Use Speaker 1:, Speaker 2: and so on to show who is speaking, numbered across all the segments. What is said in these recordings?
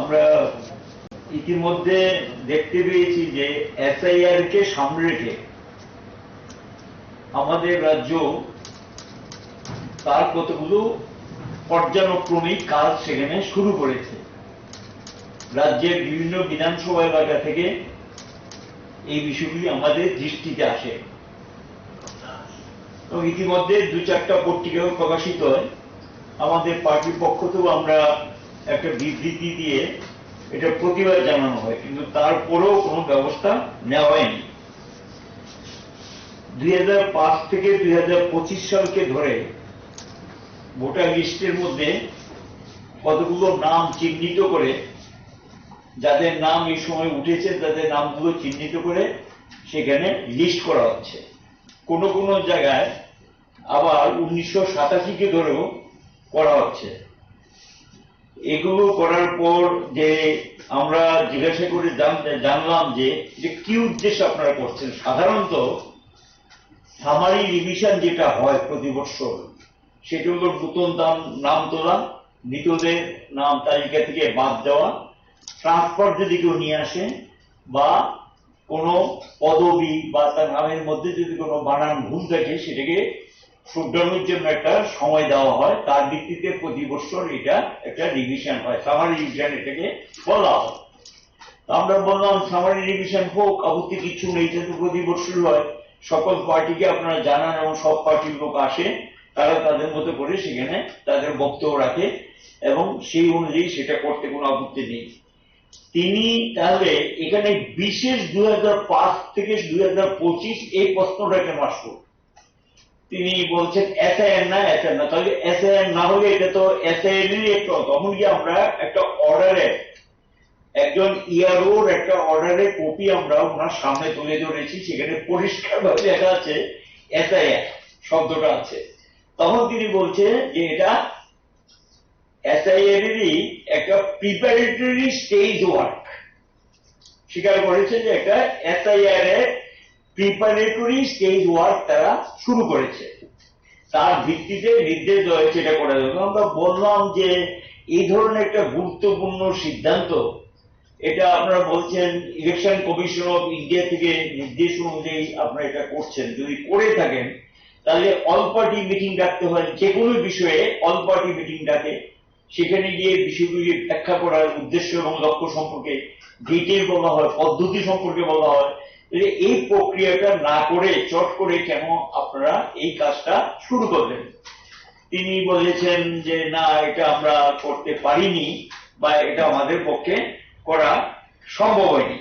Speaker 1: আমরা ইতিমধ্যে দেখতে পেয়েছি যে এসআইআর কে সামনে রেখে আমাদের রাজ্য তার কতগুলো পর্যায়ক্রমিক কাজ সেখানে শুরু করেছে। রাজ্যের বিভিন্ন বিধানসভা এলাকা থেকে এই বিষয়গুলি আমাদের দৃষ্টিতে আসে এবং ইতিমধ্যে 2-4টা পত্রিকাও প্রকাশিত হয়। আমাদের পার্টির পক্ষ থেকেও আমরা একটা বিবৃতি দিয়ে এটা প্রতিবাদ জানানো হয়, কিন্তু তারপরেও কোনো ব্যবস্থা নেওয়া হয়নি। 2005 থেকে 2025 সালকে ধরে ভোটার লিস্টের মধ্যে কতগুলো নাম চিহ্নিত করে, যাদের নাম এই সময় উঠেছে তাদের নামগুলো চিহ্নিত করে সেখানে লিস্ট করা হচ্ছে। কোনো কোনো জায়গায় আবার 1987 কে ধরেও করা হচ্ছে। এগুলো করার পর যে আমরা জিজ্ঞাসা করে জানলাম যে কি উদ্দেশ্যে আপনারা করছেন। সাধারণত সামারি রিভিশন যেটা হয় প্রতি বছর, সেটা হলো নতুন নাম তোলা, মৃতদের নাম তালিকা থেকে বাদ দেওয়া, ট্রান্সফার যদি কেউ নিয়ে আসে বা কোনো পদবি বা তার নামের মধ্যে যদি কোনো বানান ভুল থাকে সেটাকে শুধরানোর জন্য একটা সময় দেওয়া হয়। তার ভিত্তিতে প্রতি বছর এটা একটা রিভিশন হয়, সামারি রিভিশন এটাকে বলা হয়। আমরা বললাম সামারি রিভিশন হোক, আপত্তি কিছু নেই, যেহেতু প্রতি বছর হয়। সকল পার্টিকে আপনারা জানান এবং সব পার্টির লোক আসে, তারা তাদের মতো করে সেখানে তাদের বক্তব্য রাখে এবং সেই অনুযায়ী সেটা করতে কোনো আপত্তি নেই। তিনি তাহলে এখানে বিশেষ 2005 থেকে 2025 এই প্রশ্নটা কেন আসলো? তিনি বলছেন এসআইআর না, এসআইআর না। তাহলে এসআইআর না হলে এটা তো এসআইআর-এরই একটা, তখন কি আমরা একটা অর্ডারে, একজন ইআরওর একটা অর্ডারের কপি আমরা ওনার সামনে তুলে ধরেছি, সেখানে পরিষ্কারভাবে লেখা আছে এসআইআর শব্দটা আছে। তখন তিনি বলছে যে এটা এসআইআর-এরই একটা প্রিপারেটরি স্টেজ ওয়ার্ক, স্বীকার করেছে যে একটা এসআইআর এর প্রিপারেটরি স্টেজ ওয়ার্ক তারা শুরু করেছে, তার ভিত্তিতে নির্দেশ দেওয়া হয়েছে এটা করা যাবে। আমরা বললাম যে এই ধরনের একটা গুরুত্বপূর্ণ সিদ্ধান্ত, এটা আপনারা বলছেন ইলেকশন কমিশন অফ ইন্ডিয়া থেকে নির্দেশ অনুযায়ী আপনারা এটা করছেন। যদি করে থাকেন তাহলে অল পার্টি মিটিং ডাকতে হয়, যে কোনো বিষয়ে অল পার্টি মিটিং ডাকে, সেখানে গিয়ে বিষয়গুলি ব্যাখ্যা করার উদ্দেশ্য এবং লক্ষ্য সম্পর্কে ডিটেল বলা হয়, পদ্ধতি সম্পর্কে বলা হয়। এই প্রক্রিয়াটা না করে চট করে কেন আপনারা এই কাজটা শুরু করলেন? তিনি বলেছেন যে না, এটা আমরা করতে পারিনি বা এটা আমাদের পক্ষে করা সম্ভব হয়নি।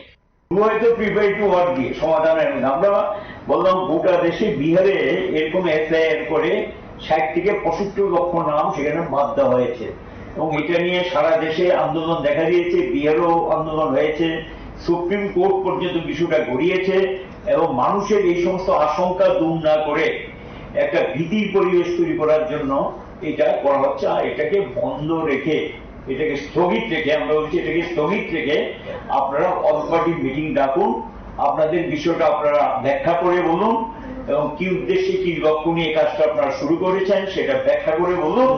Speaker 1: হয়তো প্রিপারেটরি ওয়ার্ক দিয়ে সমাধান হয়। আমরা বললাম গোটা দেশে বিহারে এরকম এসআইআর করে 60 থেকে 65 লক্ষ নাম সেখানে বাদ দেওয়া হয়েছে এবং এটা নিয়ে সারা দেশে আন্দোলন দেখা দিয়েছে। বিহারেও আন্দোলন হয়েছে, সুপ্রিম কোর্ট পর্যন্ত বিষয়টা গড়িয়েছে এবং মানুষের এই সমস্ত আশঙ্কা দূর না করে একটা ভীতির পরিবেশ তৈরি করার জন্য এটা করা হচ্ছে। আর এটাকে বন্ধ রেখে, এটাকে স্থগিত রেখে, আমরা বলছি এটাকে স্থগিত রেখে আপনারা অল পার্টি মিটিং ডাকুন, আপনাদের বিষয়টা আপনারা ব্যাখ্যা করে বলুন এবং কি উদ্দেশ্যে কি লক্ষ্য নিয়ে কাজটা আপনারা শুরু করেছেন সেটা ব্যাখ্যা করে বলুন।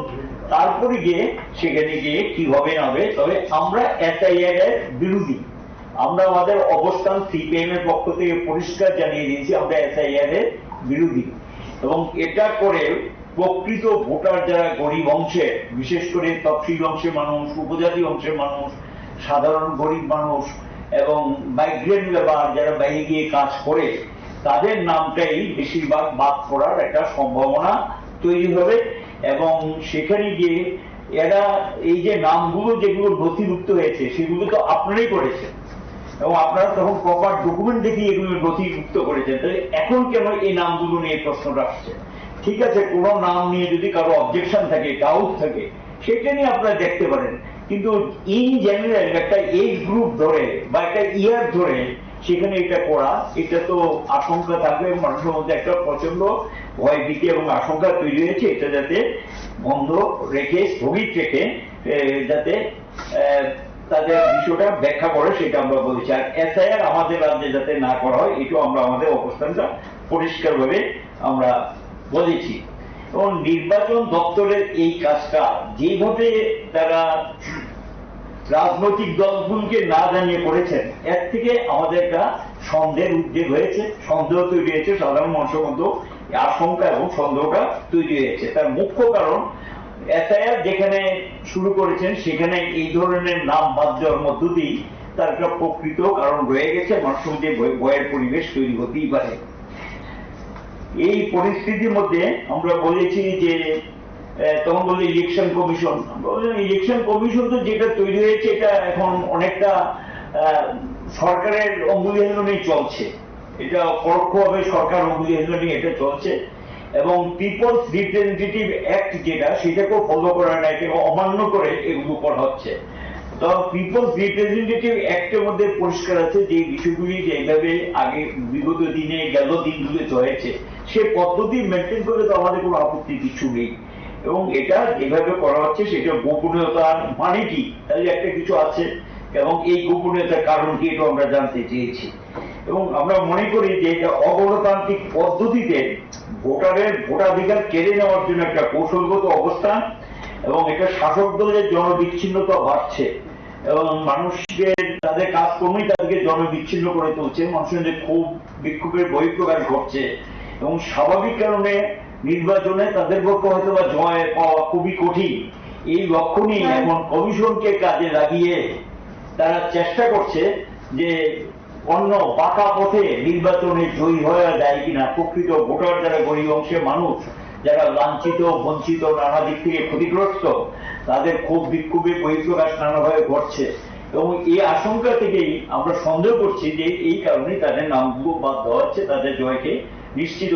Speaker 1: তারপরে গিয়ে সেখানে গিয়ে কি হবে না হবে। তবে আমরা এসআইআর এর বিরোধী, আমরা আমাদের অবস্থান সিপিএম এর পক্ষ থেকে পরিষ্কার জানিয়ে দিয়েছি, আমরা এসআইআর এর বিরোধী। এবং এটা করে প্রকৃত ভোটার যারা গরিব অংশের, বিশেষ করে তফসিল অংশের মানুষ, উপজাতি অংশের মানুষ, সাধারণ গরিব মানুষ এবং মাইগ্রেন্ট লেবার যারা বাইরে গিয়ে কাজ করে, তাদের নামটাই বেশিরভাগ বাদ পড়ার একটা সম্ভাবনা তৈরি হবে। এবং সেখানে গিয়ে এরা এই যে নামগুলো যেগুলো নথিভুক্ত হয়েছে সেগুলো তো আপনারাই করেছেন এবং আপনারা তখন প্রপার ডকুমেন্ট দেখিয়ে এগুলো নথিভুক্ত করেছেন। তাহলে এখন কেন এই নামগুলো নিয়ে প্রশ্নটা আসছে? ঠিক আছে, কোনো নাম নিয়ে যদি কারো অবজেকশন থাকে, ডাউট থাকে, সেটা নিয়ে আপনারা দেখতে পারেন, কিন্তু ইন জেনারেল একটা এজ গ্রুপ ধরে বা একটা ইয়ার ধরে সেখানে এটা করা, এটা তো আশঙ্কা থাকবে এবং মানুষের মধ্যে একটা প্রচন্ড ভয় ভীতি এবং আশঙ্কা তৈরি হয়েছে। এটা যাতে বন্ধ রেখে, স্থগিত রেখে যাতে তাদের বিষয়টা ব্যাখ্যা করে সেটা আমরা বলেছি। আর এসআইআর আমাদের রাজ্যে যাতে না করা হয়, এটাও আমরা আমাদের অবস্থানটা পরিষ্কারভাবে আমরা বলেছি। এবং নির্বাচন দপ্তরের এই কাজটা যেভাবে তারা
Speaker 2: রাজনৈতিক দলগুলোকে না জানিয়ে করেছেন, এর থেকে আমাদের একটা সন্দেহের উদ্বেগ হয়েছে, সন্দেহ তৈরি হয়েছে, সাধারণ মানুষের মধ্যে আশঙ্কা এবং সন্দেহটা তৈরি হয়েছে। তার মুখ্য কারণ এসআইআর যেখানে শুরু করেছেন সেখানে এই ধরনের নাম বাদ দেওয়ার মধ্য দিয়েই তার একটা প্রকৃত কারণ রয়ে গেছে, মানুষের মধ্যে ভয়ের পরিবেশ তৈরি হতেই পারে। এই পরিস্থিতির মধ্যে আমরা বলেছি যে তখন বললো ইলেকশন কমিশন, ইলেকশন কমিশন তো যেটা তৈরি হয়েছে এটা এখন অনেকটা সরকারের অঙ্গুলি হেলনেই চলছে, এটা পরোক্ষভাবে সরকার অঙ্গুলি হেলনে এটা চলছে, এবং পিপলস রিপ্রেজেন্টেটিভ অ্যাক্ট যেটা সেটাকেও ফলো করা না, এটাকে অমান্য করে এগুলো করা হচ্ছে। তো পিপলস রিপ্রেজেন্টেটিভ অ্যাক্টের মধ্যে পরিষ্কার আছে যে বিষয়গুলি যেভাবে আগে বিগত দিনে গেল দিনগুলিতে হয়েছে সে পদ্ধতি মেনটেন করলে তো আমাদের কোনো আপত্তি কিছু নেই, এবং এটা যেভাবে করা হচ্ছে সেটা গোপনীয়তার মানে কি, তাহলে একটা কিছু আছে, এবং এই গোপনীয়তার কারণ কি এটা আমরা জানতে চেয়েছি। এবং আমরা মনে করি যে এটা অগণতান্ত্রিক পদ্ধতিতে ভোটারের ভোটাধিকার কেড়ে নেওয়ার জন্য একটা কৌশলগত অবস্থান, এবং এটা শাসক দলের জনবিচ্ছিন্নতা বাড়ছে এবং মানুষকে তাদের কাজকর্মই তাদেরকে জনবিচ্ছিন্ন করে তুলছে, মানুষের খুব বিক্ষোভের বহিঃপ্রকাশ ঘটছে, এবং স্বাভাবিক কারণে নির্বাচনে তাদের পক্ষে হয়তো বা জয় পাওয়া খুবই কঠিন। এই লক্ষ্য নিয়ে এখন কমিশনকে কাজে লাগিয়ে তারা চেষ্টা করছে যে অন্য বাঁকা পথে নির্বাচনে জয়ী হয়ে যায় কিনা প্রকৃত ভোটার যারা গরিব অংশের মানুষ, যারা লাঞ্ছিত বঞ্চিত নানা দিক থেকে ক্ষতিগ্রস্ত, তাদের খুব বিক্ষোভে বহিঃপ্রকাশ নানাভাবে ঘটছে, এবং এই আশঙ্কা থেকেই আমরা সন্দেহ করছি যে এই কারণে তাদের নামগুলো বাদ দেওয়া হচ্ছে, তাদের জয়কে নিশ্চিত।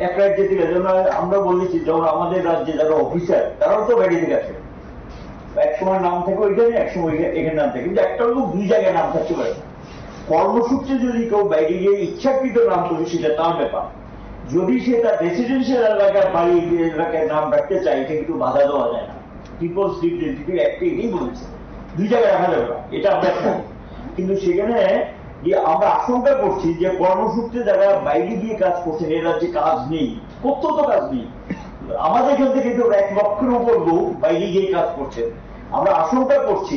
Speaker 2: এক রাজ্য থেকে যেন আমরা বলেছি যখন আমাদের রাজ্যে যারা অফিসার তারাও তো বাইরে থেকে আসে, একসময় নাম থাকে ওইখানে, একসময় এখানে নাম থাকে, কিন্তু একটা লোক দুই জায়গায় নাম থাকতে পারে না। কর্মসূত্রে যদি কেউ বাইরে গিয়ে ইচ্ছাকৃত নাম করে সেটা তার ব্যাপার, যদি সে তার রেসিডেন্সিয়াল এলাকার বাড়ি এলাকায় নাম রাখতে চায় এটা কিন্তু বাধা দেওয়া যায় না। পিপলস রিপ্রেজেন্টেটিভ অ্যাক্ট এটাই বলেছে দুই জায়গায় রাখা যাবে না, এটা আমরা জানি। কিন্তু সেখানে যে আমরা আশঙ্কা করছি যে কর্মসূত্রে যারা বাইরে গিয়ে কাজ করছেন, এর রাজ্যে কাজ নেই, কোথাও তো কাজ নেই, আমাদের এখান থেকে তো 1 লক্ষের উপর লোক বাইরে গিয়ে কাজ করছেন, আমরা আশঙ্কা করছি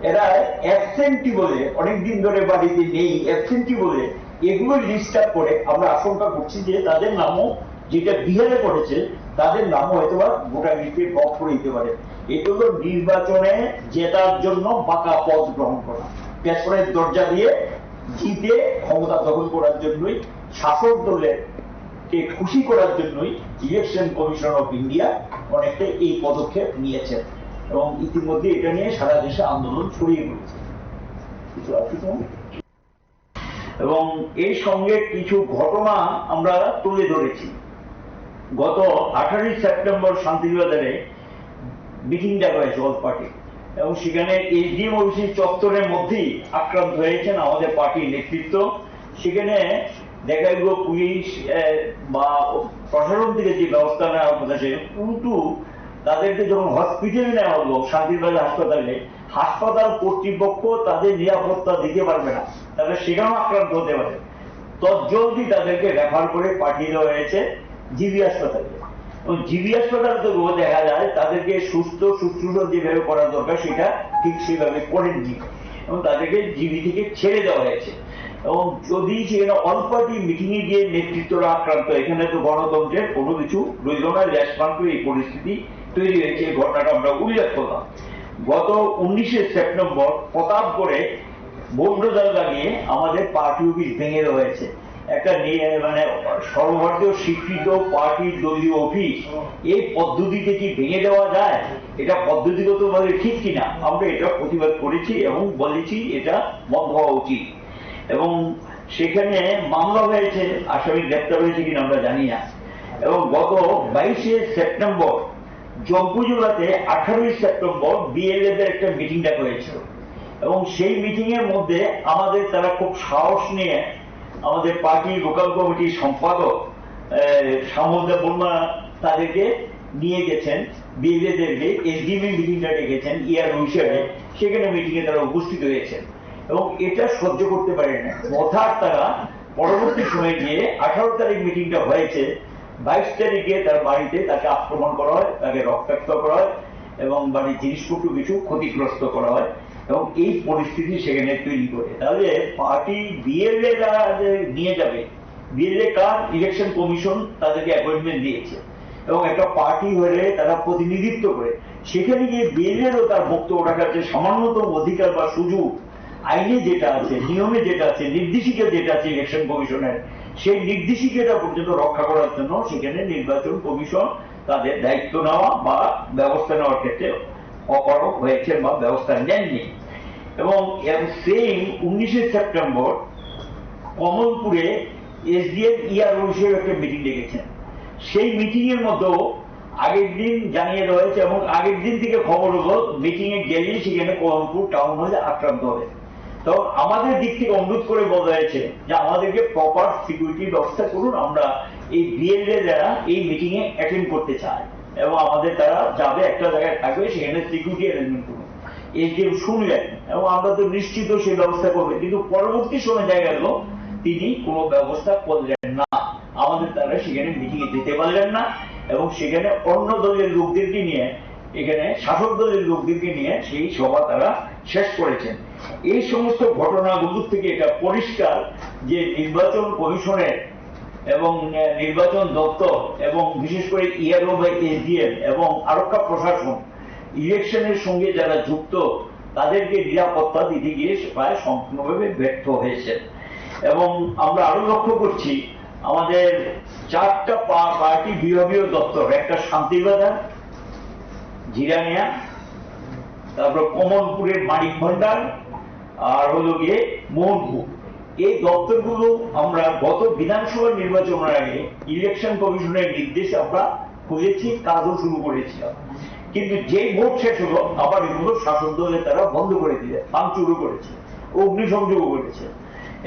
Speaker 2: এরা অ্যাবসেন্টি বলে অনেকদিন ধরে বাড়িতে নেই, অ্যাবসেন্টি বলে এগুলো লিস্ট আপ করে আমরা আশঙ্কা করছি যে তাদের নামও যেটা বিহারে পড়েছে তাদের নামও হয়তো বা ভোটার লিস্টে ড্রপ করে দিতে পারে। এটা হলো নির্বাচনে জেতার জন্য বাঁকা পথ গ্রহণ করা, পেছনের দরজা দিয়ে জিতে ক্ষমতা দখল করার জন্যই, শাসক দলের কে খুশি করার জন্যই ইলেকশন কমিশন অফ ইন্ডিয়া অনেকটা এই পদক্ষেপ নিয়েছেন, এবং ইতিমধ্যে এটা নিয়ে সারা দেশে আন্দোলন ছড়িয়ে পড়েছে। এবং এর সঙ্গে কিছু ঘটনা আমরা তুলে ধরেছি। গত 18 সেপ্টেম্বর শান্তিবাজারে মিটিং ডাকা হয়েছে অল পার্টি, এবং সেখানে এসডিএম অফিস চত্বরের মধ্যেই আক্রান্ত হয়েছেন আমাদের পার্টির নেতৃত্ব। সেখানে দেখা গেল পুলিশ বা প্রশাসন থেকে যে ব্যবস্থা নেওয়ার কথা সে উল্টু তাদেরকে যখন হসপিটালে নেওয়া হলো শান্তিবাজার হাসপাতালে, হাসপাতাল কর্তৃপক্ষ তাদের নিরাপত্তা দিতে পারবে না, তাহলে সেখানেও আক্রান্ত হতে পারে, তৎজলদি তাদেরকে রেফার করে পাঠিয়ে দেওয়া হয়েছে জিবি হাসপাতালে। এবং জিবি হাসপাতালে তো দেখা যায় তাদেরকে সুস্থ শুশ্রূষা যেভাবে করা দরকার সেটা ঠিক সেভাবে করেননি, এবং তাদেরকে জিবি থেকে ছেড়ে দেওয়া হয়েছে। এবং যদি সেখানে অল পার্টি মিটিং এ গিয়ে নেতৃত্বরা আক্রান্ত, এখানে তো গণতন্ত্রের কোনো কিছু রইল না, রেসপন্স করে এই পরিস্থিতি তৈরি হয়েছে। এই ঘটনাটা আমরা উল্লেখ করলাম। গত 19 সেপ্টেম্বর প্রতাপগড়ে বোল্ডোজার লাগিয়ে আমাদের পার্টি অফিস ভেঙে দেওয়া হয়েছে। একটা মানে সর্বভারতীয় স্বীকৃত পার্টির দলীয় অফিস এই পদ্ধতিতে কি ভেঙে দেওয়া যায়? এটা পদ্ধতিগতভাবে ঠিক কিনা আমরা এটা প্রতিবাদ করেছি এবং বলেছি এটা বন্ধ হওয়া উচিত। এবং সেখানে মামলা হয়েছে, আসামি গ্রেপ্তার হয়েছে কিনা আমরা জানি না। এবং গত 22 সেপ্টেম্বর জম্পুজোড়াতে 18 সেপ্টেম্বর বিএলএফ এর একটা মিটিং ডাকা হয়েছিল, এবং সেই মিটিং এর মধ্যে আমাদের তারা খুব সাহস নিয়ে আমাদের পার্টি লোকাল কমিটির সম্পাদক শ্যামলদেব বর্মা তাদেরকে নিয়ে গেছেন, বিএলএদেরকে এসডিএম মিটিংটা ডেকেছেন ইয়ার হিসেবে, সেখানে মিটিং এ তারা উপস্থিত হয়েছেন এবং এটা সহ্য করতে পারেন না। অর্থাৎ তারা পরবর্তী সময়ে গিয়ে 18 তারিখ মিটিংটা হয়েছে, 22 তারিখে তার বাড়িতে তাকে আক্রমণ করা হয়, তাকে রক্তাক্ত করা হয়, এবং বাড়ির জিনিসপত্র কিছু ক্ষতিগ্রস্ত করা হয় এবং এই পরিস্থিতি সেখানে তৈরি করে। তাহলে পার্টি বিএলএ নিয়ে যাবে, বিএলএ কার ইলেকশন কমিশন তাদেরকে অ্যাপয়েন্টমেন্ট দিয়েছে এবং একটা পার্টি হয়ে তারা প্রতিনিধিত্ব করে, সেখানে গিয়ে বিএলএরও তার বক্তব্য রাখার যে সামান্যতম অধিকার বা সুযোগ আইনে যেটা আছে, নিয়মে যেটা আছে, নির্দেশিকা যেটা আছে ইলেকশন কমিশনের, সেই নির্দেশিকাটা পর্যন্ত রক্ষা করার জন্য সেখানে নির্বাচন কমিশন তাদের দায়িত্ব নেওয়া বা ব্যবস্থা নেওয়ার ক্ষেত্রে অপারগ হয়েছে বা ব্যবস্থা নেননি। এবং সেই 19শে সেপ্টেম্বর কমলপুরে এসডিএফ ইআরও হিসেবে একটা মিটিং ডেকেছেন। সেই মিটিং এর মধ্যেও আগের দিন জানিয়ে দেওয়া হয়েছে এবং আগের দিন থেকে খবর হলো মিটিং এ গেলেই সেখানে কমলপুর টাউন হলে আক্রান্ত হবে। তো আমাদের দিক থেকে অনুরোধ করে বলা হয়েছে যে আমাদেরকে প্রপার সিকিউরিটি ব্যবস্থা করুন, আমরা এই বিএলএ যারা এই মিটিং এ অ্যাটেন্ড করতে চায় এবং আমাদের তারা যাবে, একটা জায়গায় থাকবে, সেখানে সিকিউরিটি অ্যারেঞ্জমেন্ট করুন। এসডিএম শুনলেন এবং আমরা তো নিশ্চিত সেই ব্যবস্থা করবে, কিন্তু পরবর্তী সময় দেখা গেল তিনি কোনো ব্যবস্থা করলেন না, আমাদের তারা সেখানে মিটিং এ যেতে পারলেন না এবং সেখানে অন্য দলের লোকদেরকে নিয়ে, এখানে শাসক দলের লোকদেরকে নিয়ে সেই সভা তারা শেষ করেছেন। এই সমস্ত ঘটনাগুলোর থেকে এটা পরিষ্কার যে নির্বাচন কমিশনের এবং নির্বাচন দপ্তর এবং বিশেষ করে ইআরও বা এসডিএম এবং আরক্ষা প্রশাসন ইলেকশনের সঙ্গে যারা যুক্ত তাদেরকে নিরাপত্তা দিতে গিয়ে প্রায় সম্পূর্ণভাবে ব্যর্থ হয়েছে। এবং আমরা আরো লক্ষ্য করছি আমাদের 4টা পার্টি বিভাগীয় দপ্তর, একটা শান্তিবাজার, জিরানিয়া, তারপর কমলপুরের মানিক ভান্ডার আর হলো গিয়ে মোহনপুর, এই দপ্তরগুলো আমরা গত বিধানসভা নির্বাচনের আগে ইলেকশন কমিশনের নির্দেশে আমরা খুলেছি, কাজও শুরু করেছিলাম, কিন্তু যে ভোট শেষ হলো আবার এগুলো শাসক দলের তারা বন্ধ করে দিলে, ভাঙচুরও করেছে, অগ্নিসংযোগও করেছে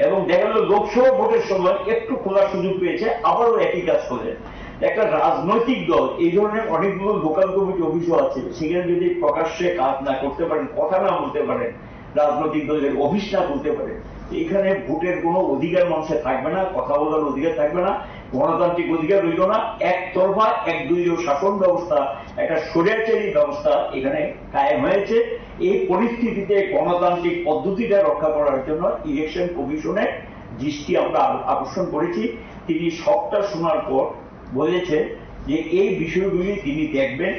Speaker 2: এবং দেখা গেল লোকসভা ভোটের সময় একটু খোলার সুযোগ পেয়েছে, আবারও একই কাজ করে। একটা রাজনৈতিক দল এই ধরনের অনেকগুলো লোকাল কমিটি অফিসও আছে, সেখানে যদি প্রকাশ্যে কাজ না করতে পারেন, কথা না বলতে পারেন, রাজনৈতিক দলের অফিস না করতে পারেন, এখানে ভোটের কোনো অধিকার মানুষের থাকবে না, কথা বলার অধিকার থাকবে না, গণতান্ত্রিক অধিকার রইল না, একতরফা একদলীয় শাসন ব্যবস্থা, একটা স্বৈরাচারী ব্যবস্থা এখানে কায়েম হয়েছে। এই পরিস্থিতিতে গণতান্ত্রিক পদ্ধতিটা রক্ষা করার জন্য ইলেকশন কমিশনের দৃষ্টি আমরা আকর্ষণ করেছি। তিনি সবটা শোনার পর বলেছে যে এই বিষয়গুলি তিনি দেখবেন,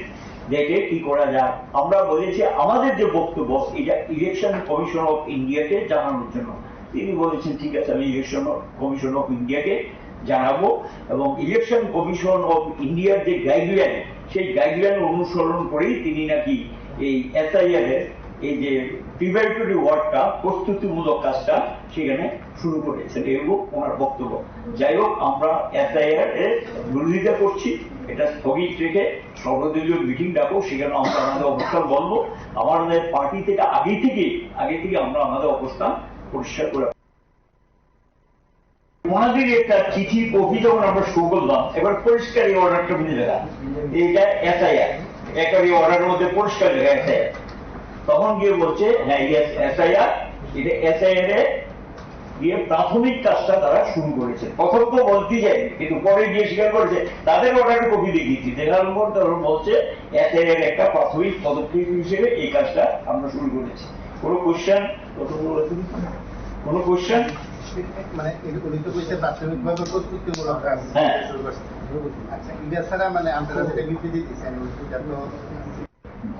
Speaker 2: দেখে কি করা যায়। আমরা বলেছি আমাদের যে বক্তব্য এটা ইলেকশন কমিশন অফ ইন্ডিয়াকে জানানোর জন্য। তিনি বলেছেন ঠিক আছে, আমি ইলেকশন কমিশন অফ ইন্ডিয়াকে জানাবো এবং ইলেকশন কমিশন অফ ইন্ডিয়ার যে গাইডলাইন, সেই গাইডলাইন অনুসরণ করেই তিনি নাকি এই এসআইআর এর এই যে প্রিপারেটরি ওয়ার্কটা, প্রস্তুতিমূলক কাজটা সেখানে শুরু করেছেন, এরকম ওনার বক্তব্য। যাই হোক, আমরা এসআইআর এর বিরোধিতা করছি, এটা স্থগিত রেখে সর্বদলীয় মিটিং ডাকো, সেখানে আমরা আমাদের অবস্থান বলবো। আমাদের পার্টি থেকে আগে থেকে আমরা আমাদের অবস্থান পরিষ্কার করে ওনাদের একটা চিঠি কপি যখন আমরা শুরু করলাম, এবার পরিষ্কার এই অর্ডারটা বুঝে দেখা এইটা এসআইআর, একেবারে অর্ডারের মধ্যে পরিষ্কার লেখা এসআইআর। তখন গিয়ে বলছে হ্যাঁ এসআইআর, এটা এসআইআর এ গিয়ে প্রাথমিক কাজটা তারা শুরু করেছে। প্রথম তো বলতে যায়, কিন্তু পরে গিয়ে স্বীকার করেছে তাদের অর্ডারের কপি দেখিয়েছি, দেখার পর তারা বলছে এসআইআর একটা প্রাথমিক পদক্ষেপ হিসেবে এই কাজটা আমরা শুরু করেছি। কোনো কোশ্চেন? কোনো কোশ্চেন?
Speaker 3: মানে উনি তো বলছে প্রাথমিকভাবে প্রস্তুতিমূলক কাজ।
Speaker 2: হ্যাঁ,
Speaker 3: আচ্ছা, এটা ছাড়া মানে আপনারা যেটা বিবৃতি দিচ্ছেন ওইটা তো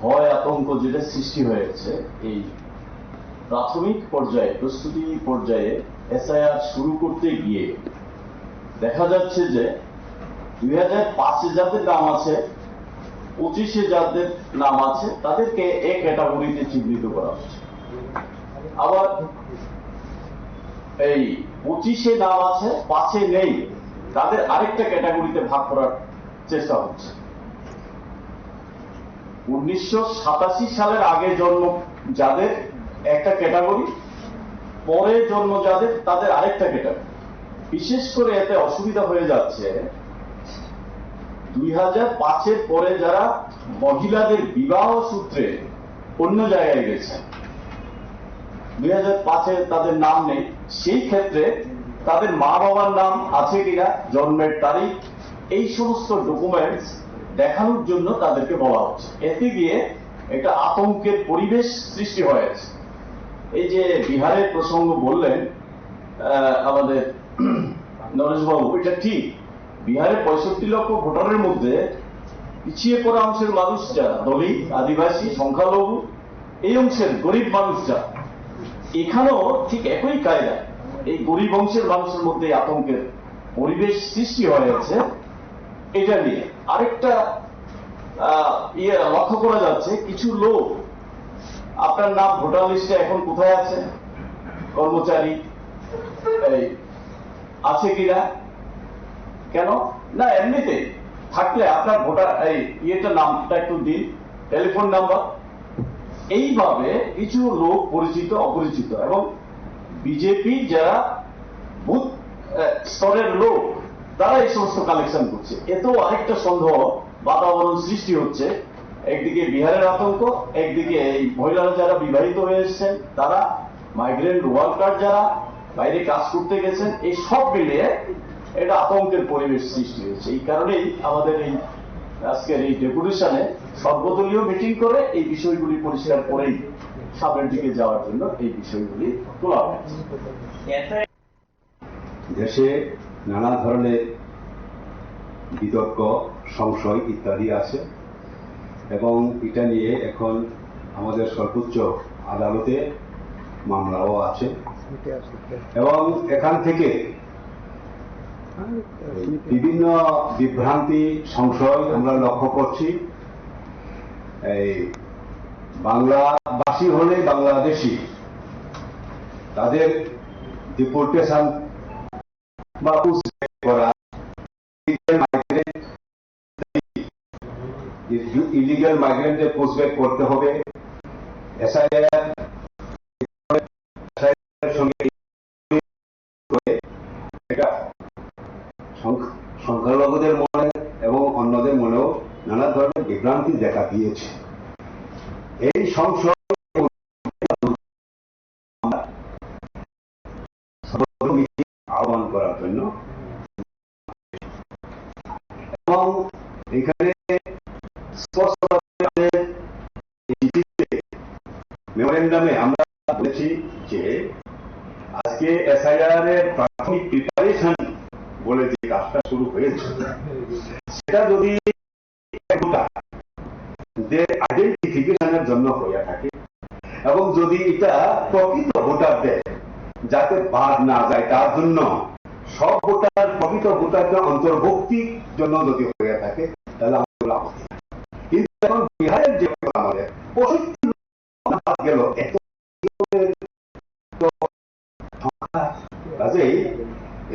Speaker 4: ভয় আতঙ্ক যেটা সৃষ্টি হয়েছে এই প্রাথমিক পর্যায়ে, প্রস্তুতি পর্যায়ে এসআইআর শুরু করতে গিয়ে দেখা যাচ্ছে যে 2005-এ যাদের নাম আছে, 25-এ যাদের নাম আছে তাদেরকে এ ক্যাটাগরিতে চিহ্নিত করা হচ্ছে। আবার এই 25-এ নাম আছে, 5-এ নেই, তাদের আরেকটা ক্যাটাগরিতে ভাগ করার চেষ্টা হচ্ছে। 1987 সালের আগে জন্ম যাদের একটা ক্যাটাগরি, পরে জন্ম যাদের তাদের আরেকটা ক্যাটাগরি। বিশেষ করে এতে অসুবিধা হয়ে যাচ্ছে 2005-এর পরে যারা মহিলাদের বিবাহ সূত্রে অন্য জায়গায় গেছেন, 2005-এ তাদের নাম নেই, সেই ক্ষেত্রে তাদের মা বাবার নাম আছে কিনা, জন্মের তারিখ, এই সমস্ত ডকুমেন্টস দেখানোর জন্য তাদেরকে বলা হচ্ছে। এতে গিয়ে একটা আতঙ্কের পরিবেশ সৃষ্টি হয়েছে। এই যে বিহারের প্রসঙ্গ বললেন আমাদের নরেশবাবু, এটা ঠিক। বিহারে 65 লক্ষ ভোটারের মধ্যে পিছিয়ে পড়া অংশের মানুষ যারা, দলিত, আদিবাসী, সংখ্যালঘু, এই অংশের গরিব মানুষ যারা, এখানেও ঠিক একই কায়দা এই গরিব অংশের মানুষের মধ্যে আতঙ্কের পরিবেশ সৃষ্টি হয়েছে। এটা নিয়ে আরেকটা লক্ষ্য করা যাচ্ছে, কিছু লোক, আপনার নাম ভোটার লিস্টে এখন কোথায় আছে, কর্মচারী আছে কিনা, কেন না, এমনিতে থাকলে আপনার ভোটার নামটা একটু দিন, টেলিফোন নাম্বার। এইভাবে কিছু লোক পরিচিত অপরিচিত এবং বিজেপি যারা বুথ স্তরের লোক, তারা এই সমস্ত কালেকশন করছে। এতেও আরেকটা সন্দেহ বাতাবরণ সৃষ্টি হচ্ছে। একদিকে বিহারের আতঙ্ক, একদিকে এই মহিলারা যারা বিবাহিত হয়ে এসেছেন, তারা মাইগ্রেন্ট ওয়ার্কার যারা বাইরে কাজ করতে গেছেন, এই সব মিলিয়ে এটা আতঙ্কের পরিবেশ সৃষ্টি হয়েছে। এই কারণেই আমাদের এই আজকের এই ডেপুটেশনে সর্বদলীয় মিটিং করে এই বিষয়গুলি পরিষ্কার করেই সামনের দিকে যাওয়ার জন্য এই বিষয়গুলি তোলা হয়েছে।
Speaker 5: দেশে নানা ধরনের বিতর্ক, সংশয় ইত্যাদি আছে এবং এটা নিয়ে এখন আমাদের সর্বোচ্চ আদালতে মামলাও আছে এবং এখান থেকে বিভিন্ন বিভ্রান্তি, সংশয় আমরা লক্ষ্য করছি। এই বাংলাভাষী হলে বাংলাদেশি, তাদের ডিপোর্টেশন বা করা, ইলিগাল মাইগ্রেন্টে পুশব্যাক করতে হবে, এসআইআর সঙ্গে সংখ্যালঘুদের মনে এবং অন্যদের মনেও নানা ধরনের বিভ্রান্তি দেখা দিয়েছে। এই সংশয় আহ্বান করার জন্য এবং এখানে মেমোরেন্ডামে আমরা বলেছি যে আজকে এসআইআর এর প্রাথমিক প্রিপারেশন বলে যে কাজটা শুরু হয়েছে, সেটা যদি আইডেন্টিফিকেশনের জন্য হয়ে থাকে এবং যদি এটা প্রকৃত ভোটারদের যাতে বাদ না যায় তার জন্য সব ভোটার, প্রকৃত ভোটারদের অন্তর্ভুক্তির জন্য যদি হয়ে থাকে, তাহলে আমাদের লাভ হবে। কিন্তু এখন বিহারের যে আমাদের 65 গেল, কাজেই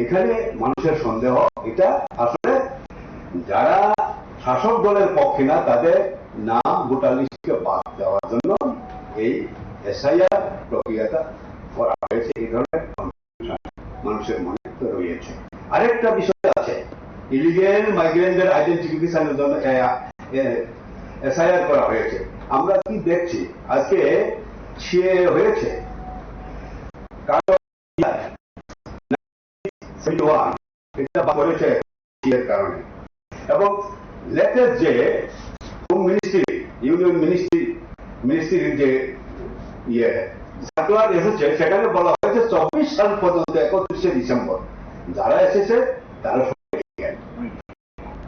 Speaker 5: এখানে মানুষের সন্দেহ, এটা আসলে যারা শাসক দলের পক্ষে না, তাদের নাম ভোটার লিস্টকে বাদ দেওয়ার জন্য এই এসআইআর প্রক্রিয়াটা করা হয়েছে। এই ধরনের মানুষের মনে রয়েছে। আরেকটা বিষয় আছে, ইলিগেল মাইগ্রেন্টদের আইডেন্টিফিকেশনের জন্য এসআইআর করা হয়েছে। আমরা কি দেখছি, আজকে হয়েছে কারণে এবং লেটেস্ট যে ইউনিয়ন মিনিস্ট্রির যে সার্কুলার এসেছে, সেখানে বলা হয়েছে 24 সাল পর্যন্ত 31শে ডিসেম্বর যারা এসেছে তারা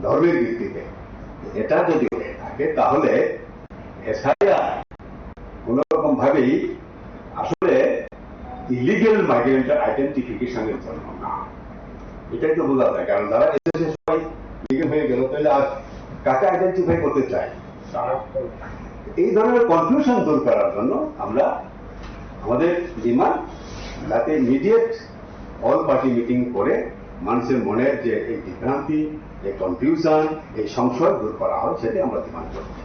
Speaker 5: ধর্মের ভিত্তিতে। এটা যদি হয়ে থাকে তাহলে এসআইআর কোন রকম ভাবেই আসলে ইলিগেল মাইগ্রেন্টের আইডেন্টিফিকেশনের জন্য না, এটাই তো বোঝা যায়। কারণ যারা এসেছে সবাই লিগেল হয়ে গেল, তাহলে আর কাকে আইডেন্টিফাই করতে চাই? এই ধরনের কনফিউশন দূর করার জন্য আমরা আমাদের ডিমান্ড, যাতে ইমিডিয়েট অল পার্টি মিটিং করে মানুষের মনের যে এই বিভ্রান্তি, এই কনফিউশন, এই সংশয় দূর করা হয়, সেটাই আমরা ডিমান্ড করছি।